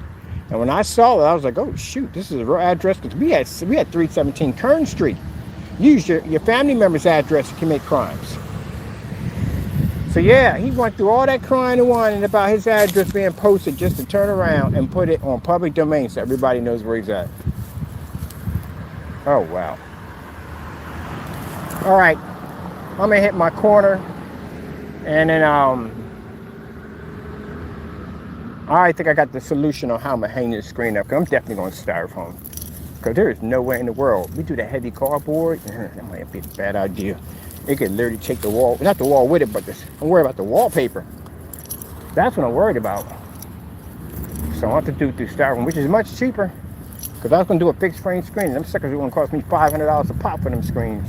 Speaker 1: And when I saw it, I was like, oh shoot, this is a real address, because we had 317 Kern Street. Use your family member's address to commit crimes. So yeah, he went through all that crying and whining about his address being posted just to turn around and put it on public domain so everybody knows where he's at. Oh wow. All right, I'm gonna hit my corner, and then I think I got the solution on how I'm gonna hang this screen up, because I'm definitely going to styrofoam, because there is no way in the world we do the heavy cardboard. That might be a bad idea. It could literally take the wall, not the wall with it, but I'm worried about the wallpaper. That's what I'm worried about. So I have to do it through styrofoam, which is much cheaper, because I was going to do a fixed frame screen, and them suckers are going to cost me $500 a pop for them screens.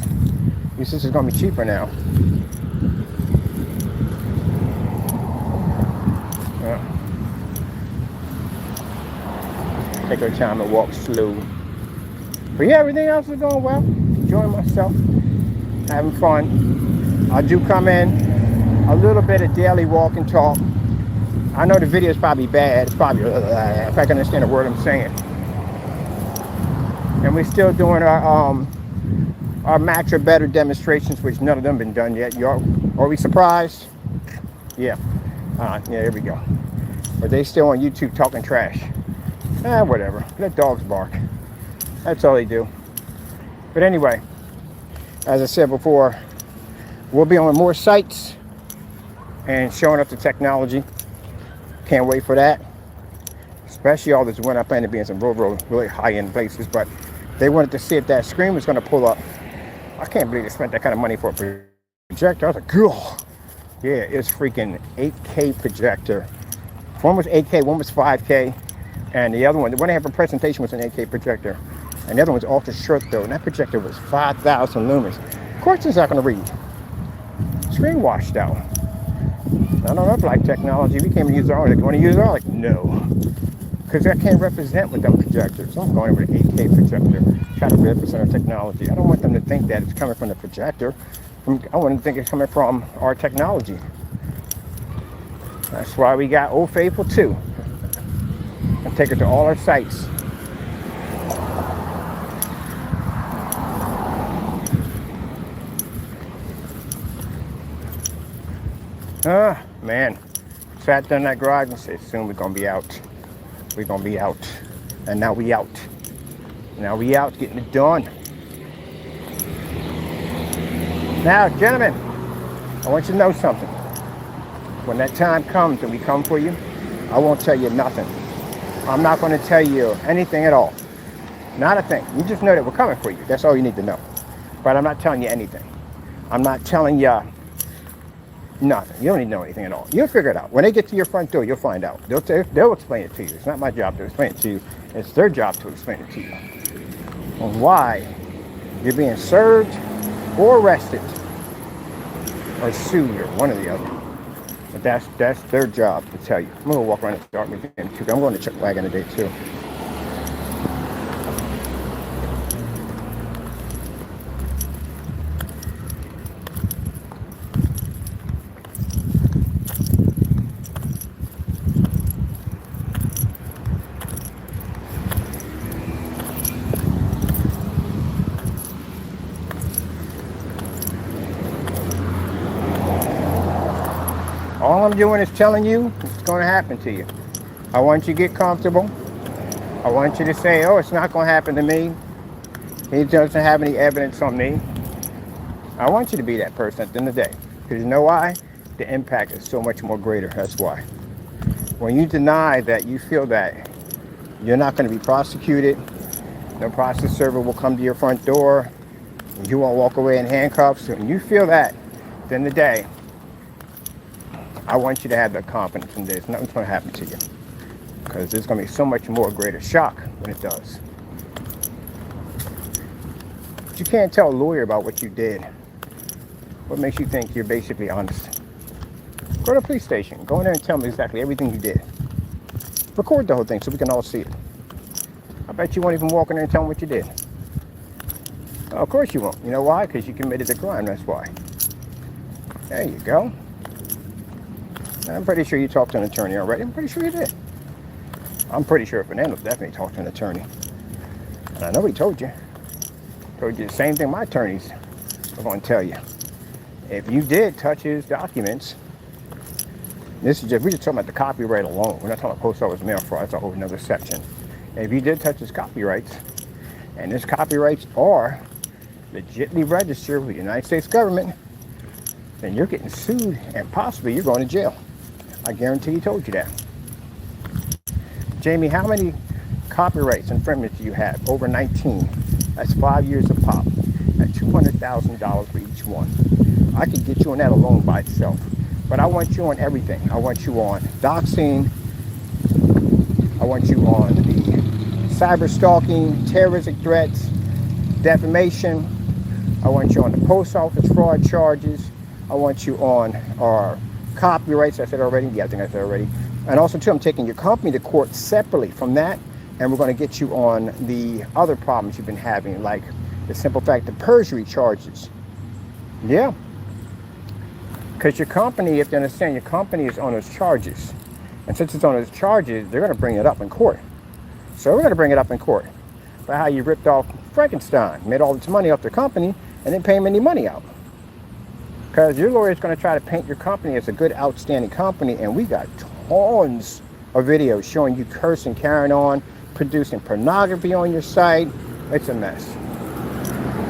Speaker 1: This is going to be cheaper now. Take our time and walk slow. But yeah, everything else is going well. Enjoying myself. Having fun. I do come in a little bit of daily walk and talk. I know the video is probably bad. It's probably, if I can understand the word I'm saying. And we're still doing our match or better demonstrations, which none of them been done yet. Are we surprised? Yeah. Yeah, there we go. But they still on YouTube talking trash. Whatever. Let dogs bark. That's all they do. But anyway, as I said before, we'll be on more sites and showing up the technology. Can't wait for that. Especially all this one I plan to be in some really high-end places, but they wanted to see if that screen was going to pull up. I can't believe they spent that kind of money for a projector. I was like, cool. Yeah, it's freaking 8K projector. One was 8K, one was 5K, and the other one, the one they had for presentation was an 8K projector. And the other one's ultra short though, and that projector was 5,000 lumens. Of course it's not going to read. Screen washed out. I don't know if like technology, we can't use our own. Want to use our like, no. Because I can't represent with them projectors. So I'm going with an 8K projector, trying to represent our technology. I don't want them to think that it's coming from the projector. I want them to think it's coming from our technology. That's why we got Old Faithful 2. And take it to all our sites. Man. Sat there in that garage and said, soon we're going to be out. We're going to be out. And now we out. Now we out getting it done. Now, gentlemen, I want you to know something. When that time comes and we come for you, I won't tell you nothing. I'm not going to tell you anything at all. Not a thing. You just know that we're coming for you. That's all you need to know. But I'm not telling you anything. I'm not telling you nothing. You don't need to know anything at all. You'll figure it out. When they get to your front door, you'll find out. They'll explain it to you. It's not my job to explain it to you. It's their job to explain it to you. On why you're being served or arrested or sued or one or the other. But that's their job to tell you. I'm going to walk around the apartment again too. I'm going to check wagon today too. All I'm doing is telling you it's going to happen to you. I want you to get comfortable. I want you to say, oh, it's not going to happen to me. He doesn't have any evidence on me. I want you to be that person at the end of the day. Because you know why? The impact is so much more greater. That's why. When you deny that you feel that you're not going to be prosecuted, no process server will come to your front door, and you won't walk away in handcuffs, and you feel that, at the end of the day, I want you to have that confidence in this. Nothing's going to happen to you. Because there's going to be so much more greater shock when it does. But you can't tell a lawyer about what you did. What makes you think you're basically honest? Go to the police station. Go in there and tell them exactly everything you did. Record the whole thing so we can all see it. I bet you won't even walk in there and tell them what you did. Of course you won't. You know why? Because you committed a crime. That's why. There you go. I'm pretty sure you talked to an attorney already. I'm pretty sure you did. I'm pretty sure Fernando definitely talked to an attorney. And I know he told you. Told you the same thing my attorneys are going to tell you. If you did touch his documents, we're just talking about the copyright alone. We're not talking about post office mail fraud. That's a whole another section. If you did touch his copyrights, and his copyrights are legitimately registered with the United States government, then you're getting sued and possibly you're going to jail. I guarantee he told you that. Jamie, how many copyrights infringements do you have? Over 19. That's 5 years of pop. At $200,000 for each one. I could get you on that alone by itself. But I want you on everything. I want you on doxing. I want you on the cyber stalking, terroristic threats, defamation. I want you on the post office fraud charges. I want you on our copyrights. I said already. Yeah, I think I said already. And also, too, I'm taking your company to court separately from that. And we're going to get you on the other problems you've been having, like the simple fact of perjury charges. Yeah. Because your company, if you understand, your company is on those charges. And since it's on those charges, they're going to bring it up in court. So we're going to bring it up in court for how you ripped off Frankenstein, made all this money off the company, and didn't pay him any money out. Because your lawyer is going to try to paint your company as a good, outstanding company, and we got tons of videos showing you cursing, carrying on, producing pornography on your site. It's a mess.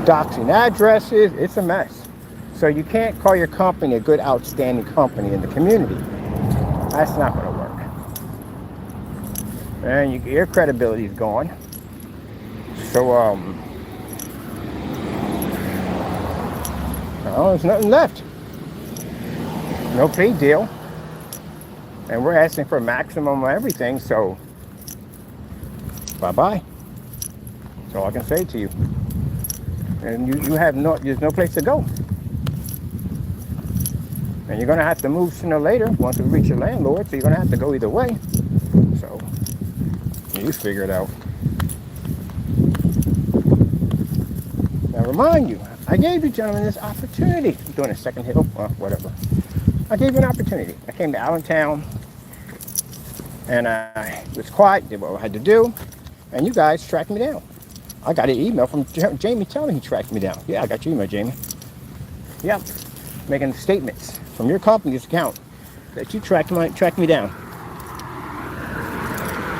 Speaker 1: Doxing addresses, it's a mess. So you can't call your company a good, outstanding company in the community. That's not going to work. And your credibility is gone. So, there's nothing left. No plea deal. And we're asking for a maximum of everything, so bye-bye. That's all I can say to you. And you have there's no place to go. And you're going to have to move sooner or later once we reach your landlord, so you're going to have to go either way. So, you figure it out. Now, remind you, I gave you gentlemen this opportunity. I'm doing a second hill, well, whatever. I gave you an opportunity. I came to Allentown, and I was quiet, did what I had to do, and you guys tracked me down. I got an email from Jamie telling me he tracked me down. Yeah, I got your email, Jamie. Yep, making statements from your company's account that you tracked me down.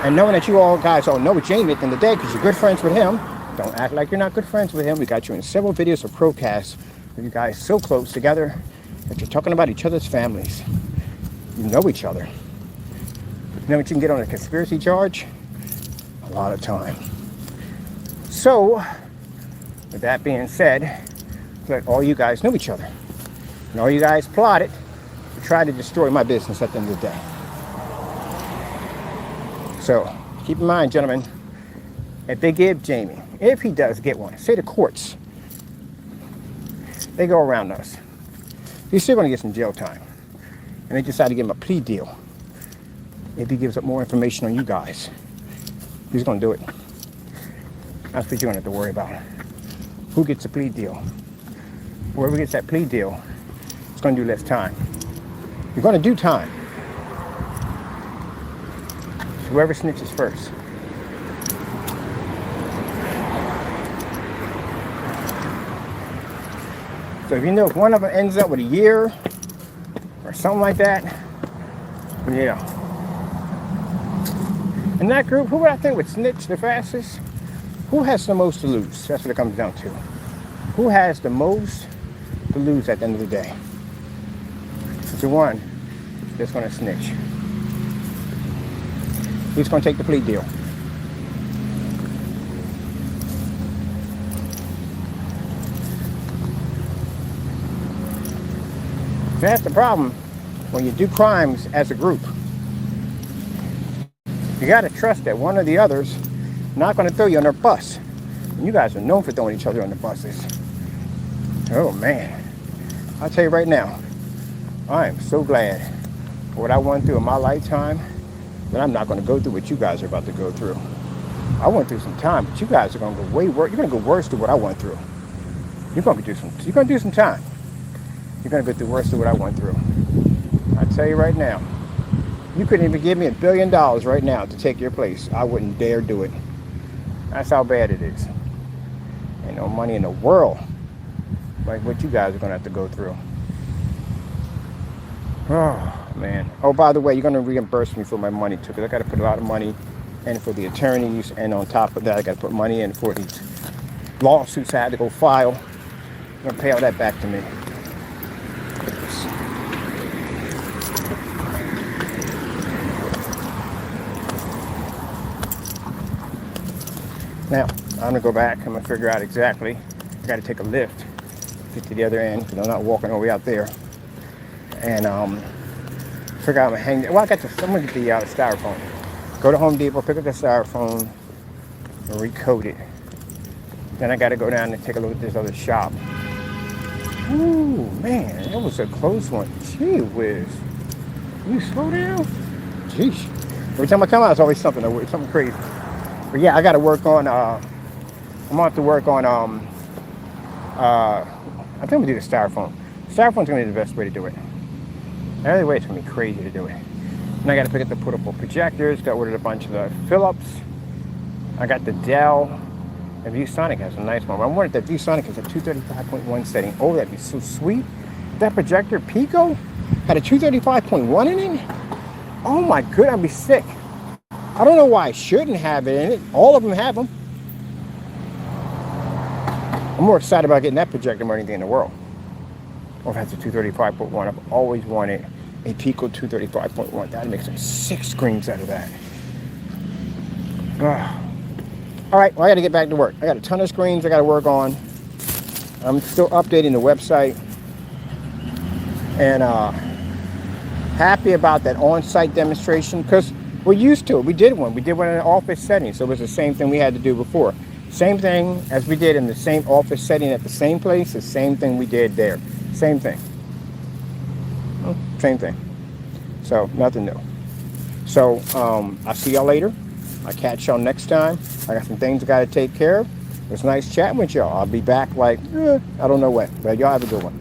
Speaker 1: And knowing that you all guys all know Jamie at the end of the day because you're good friends with him, don't act like you're not good friends with him. We got you in several videos of Procasts with you guys so close together that you're talking about each other's families. You know each other. You know what you can get on a conspiracy charge? A lot of time. So, with that being said, let all you guys know each other. And all you guys plotted to try to destroy my business at the end of the day. So, keep in mind, gentlemen, if they give Jamie, if he does get one, say the courts, they go around us. He's still going to get some jail time. And they decide to give him a plea deal. If he gives up more information on you guys, he's going to do it. That's what you're going to have to worry about. Who gets a plea deal? Whoever gets that plea deal, it's going to do less time. You're going to do time. Whoever snitches first. So if you know if one of them ends up with a year or something like that, yeah. In that group, who would I think would snitch the fastest? Who has the most to lose? That's what it comes down to. Who has the most to lose at the end of the day? It's the one that's going to snitch. He's going to take the plea deal. That's the problem when you do crimes as a group. You got to trust that one or the others not going to throw you on their bus. And you guys are known for throwing each other on the buses. Oh man, I'll tell you right now, I am so glad for what I went through in my lifetime that I'm not going to go through what you guys are about to go through. I went through some time, but you guys are going to go way worse. You're going to go worse than what I went through. You're going to do some time. You're going to go through worse than what I went through. I tell you right now, you couldn't even give me $1 billion right now to take your place. I wouldn't dare do it. That's how bad it is. Ain't no money in the world like what you guys are going to have to go through. Oh, man. Oh, by the way, you're going to reimburse me for my money, too, because I got to put a lot of money in for the attorneys, and on top of that, I got to put money in for these lawsuits I had to go file. You're going to pay all that back to me. Now, I'm going to go back. I'm going to figure out exactly. I got to take a lift, get to the other end, because I'm not walking all the way out there. And figure out how to hang there. Well, I'm going to get the styrofoam. Go to Home Depot, pick up the styrofoam, and recode it. Then I got to go down and take a look at this other shop. Ooh, man, that was a close one. Gee whiz. You slow down? Jeez. Every time I come out, it's always something crazy. But yeah, I got to work on, I'm going to have to work on, I think I'm going to do the styrofoam. Styrofoam's going to be the best way to do it. The other way, it's going to be crazy to do it. And I got to pick up the portable projectors, got ordered a bunch of the Philips. I got the Dell. The ViewSonic has a nice one. I wondered if that ViewSonic has a 235.1 setting. Oh, that'd be so sweet. That projector, Pico, had a 235.1 in it? Oh my goodness, I'd be sick. I don't know why I shouldn't have it in it. All of them have them. I'm more excited about getting that projector more than anything in the world. Oh, if it has a 235.1, I've always wanted a Pico 235.1. That'd make some 6 screens out of that. All right, well, I got to get back to work. I got a ton of screens I got to work on. I'm still updating the website. And happy about that on-site demonstration because we're used to it. We did one in an office setting, so it was the same thing we had to do before. Same thing as we did in the same office setting at the same place, the same thing we did there. Same thing. Same thing. So nothing new. So I'll see y'all later. I'll catch y'all next time. I got some things I got to take care of. It was nice chatting with y'all. I'll be back like, I don't know when. But y'all have a good one.